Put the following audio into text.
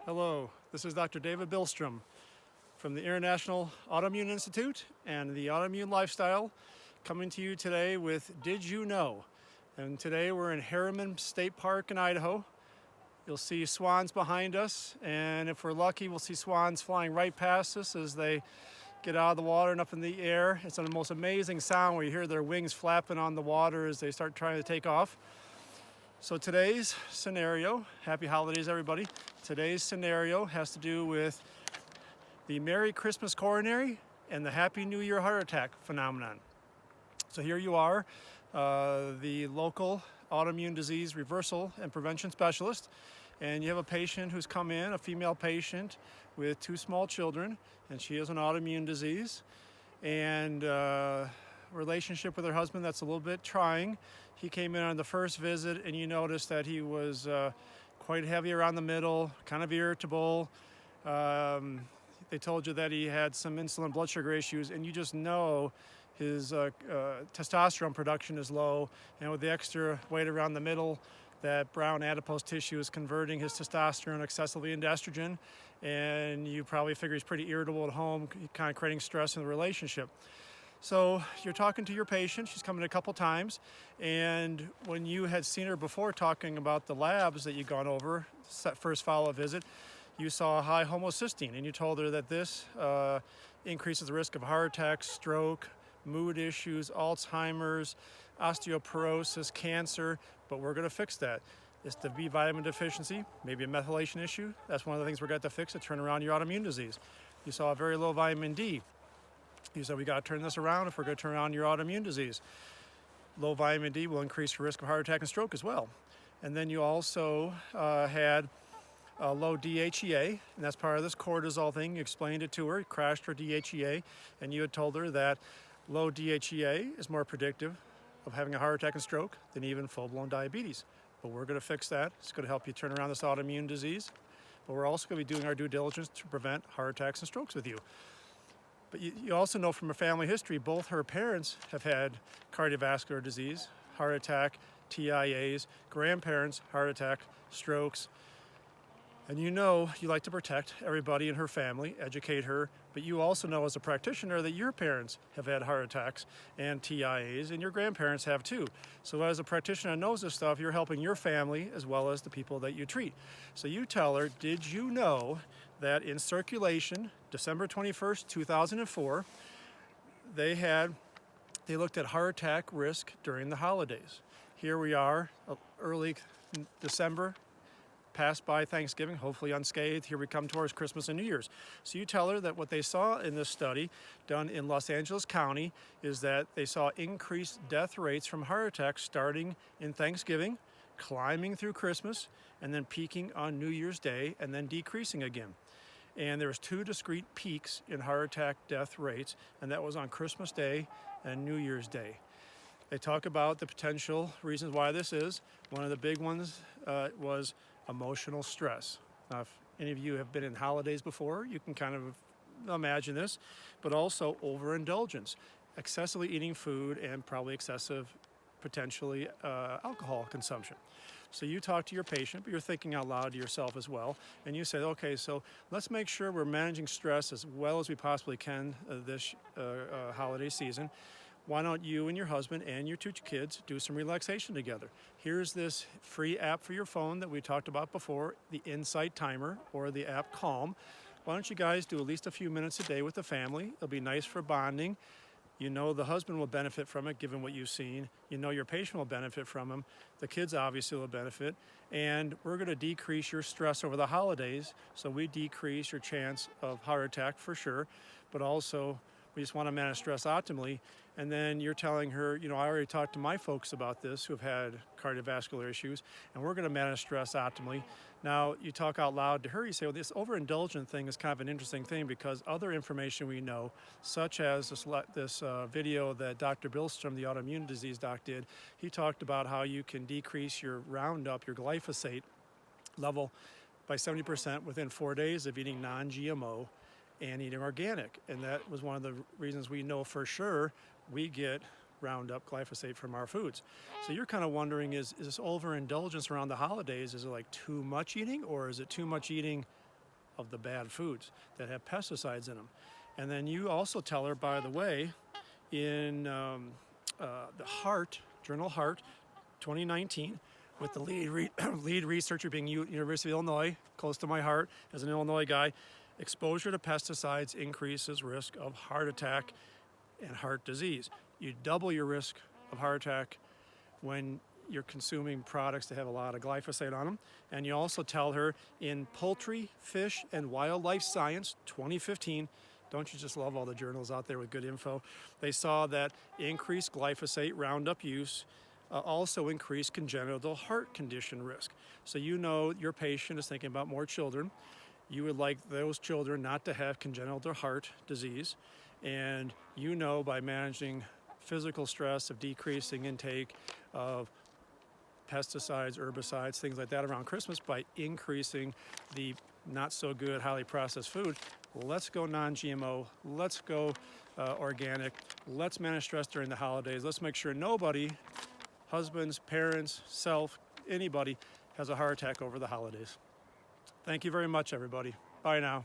Hello, this is Dr. David Bilstrom from the International Autoimmune Institute and the Autoimmune Lifestyle, coming to you today with Did You Know? And today we're in Harriman State Park in Idaho. You'll see swans behind us, and if we're lucky, we'll see swans flying right past us as they get out of the water and up in the air. It's the most amazing sound where you hear their wings flapping on the water as they start trying to take off. So today's scenario, happy holidays everybody. Today's scenario has to do with the Merry Christmas Coronary and the Happy New Year heart attack phenomenon. So here you are, the local autoimmune disease reversal and prevention specialist, and you have a patient who's come in, a female patient with 2 small children, and she has an autoimmune disease and relationship with her husband that's a little bit trying. He came in on the first visit and you noticed that he was quite heavy around the middle, kind of irritable. They told you that he had some insulin blood sugar issues, and you just know his testosterone production is low, and with the extra weight around the middle, that brown adipose tissue is converting his testosterone excessively into estrogen, and you probably figure he's pretty irritable at home, kind of creating stress in the relationship. So you're talking to your patient, she's come in a couple times, and when you had seen her before talking about the labs that you'd gone over, first follow-up visit, you saw a high homocysteine, and you told her that this increases the risk of heart attack, stroke, mood issues, Alzheimer's, osteoporosis, cancer, but we're going to fix that. It's the B vitamin deficiency, maybe a methylation issue. That's one of the things we're going to have to fix to turn around your autoimmune disease. You saw a very low vitamin D. You said we got to turn this around if we're going to turn around your autoimmune disease. Low vitamin D will increase your risk of heart attack and stroke as well. And then you also had low DHEA, and that's part of this cortisol thing. You explained it to her, crashed her DHEA, and you had told her that low DHEA is more predictive of having a heart attack and stroke than even full-blown diabetes. But we're going to fix that. It's going to help you turn around this autoimmune disease. But we're also going to be doing our due diligence to prevent heart attacks and strokes with you. But you also know from her family history, both her parents have had cardiovascular disease, heart attack, TIAs, grandparents, heart attack, strokes. And you know you like to protect everybody in her family, educate her, but you also know as a practitioner that your parents have had heart attacks and TIAs, and your grandparents have too. So as a practitioner that knows this stuff, you're helping your family as well as the people that you treat. So you tell her, did you know that in Circulation, December 21st, 2004, they looked at heart attack risk during the holidays. Here we are, early December, passed by Thanksgiving, hopefully unscathed. Here we come towards Christmas and New Year's. So you tell her that what they saw in this study done in Los Angeles County is that they saw increased death rates from heart attacks starting in Thanksgiving, climbing through Christmas, and then peaking on New Year's Day, and then decreasing again. And there was 2 discrete peaks in heart attack death rates, and that was on Christmas Day and New Year's Day. They talk about the potential reasons why this is. One of the big ones was emotional stress. Now, if any of you have been in holidays before, you can kind of imagine this, but also overindulgence, excessively eating food, and probably excessive, potentially, alcohol consumption. So you talk to your patient, but you're thinking out loud to yourself as well, and you say, okay, so let's make sure we're managing stress as well as we possibly can this holiday season. Why don't you and your husband and your 2 kids do some relaxation together? Here's this free app for your phone that we talked about before, the Insight Timer or the app Calm. Why don't you guys do at least a few minutes a day with the family? It'll be nice for bonding. You know the husband will benefit from it, given what you've seen. You know your patient will benefit from them. The kids obviously will benefit. And we're going to decrease your stress over the holidays, so we decrease your chance of heart attack for sure, but also we just want to manage stress optimally. And then you're telling her, you know, I already talked to my folks about this who have had cardiovascular issues, and we're going to manage stress optimally. Now, you talk out loud to her, you say, well, this overindulgent thing is kind of an interesting thing because other information we know, such as this video that Dr. Bilstrom, the autoimmune disease doc, did, he talked about how you can decrease your Roundup, your glyphosate level by 70% within 4 days of eating non-GMO and eating organic. And that was one of the reasons we know for sure we get Roundup glyphosate from our foods. So you're kind of wondering, is this overindulgence around the holidays, is it like too much eating, or is it too much eating of the bad foods that have pesticides in them. And then you also tell her, by the way, in the Heart, Journal Heart, 2019, with the lead researcher being University of Illinois, close to my heart as an Illinois guy, exposure to pesticides increases risk of heart attack and heart disease. You double your risk of heart attack when you're consuming products that have a lot of glyphosate on them. And you also tell her in Poultry, Fish, and Wildlife Science, 2015, don't you just love all the journals out there with good info? They saw that increased glyphosate Roundup use also increased congenital heart condition risk. So you know your patient is thinking about more children. You would like those children not to have congenital heart disease. And you know, by managing physical stress of decreasing intake of pesticides, herbicides, things like that around Christmas, by increasing the not so good, highly processed food, let's go non-GMO, let's go organic, let's manage stress during the holidays, let's make sure nobody, husbands, parents, self, anybody, has a heart attack over the holidays. Thank you very much, everybody. Bye now.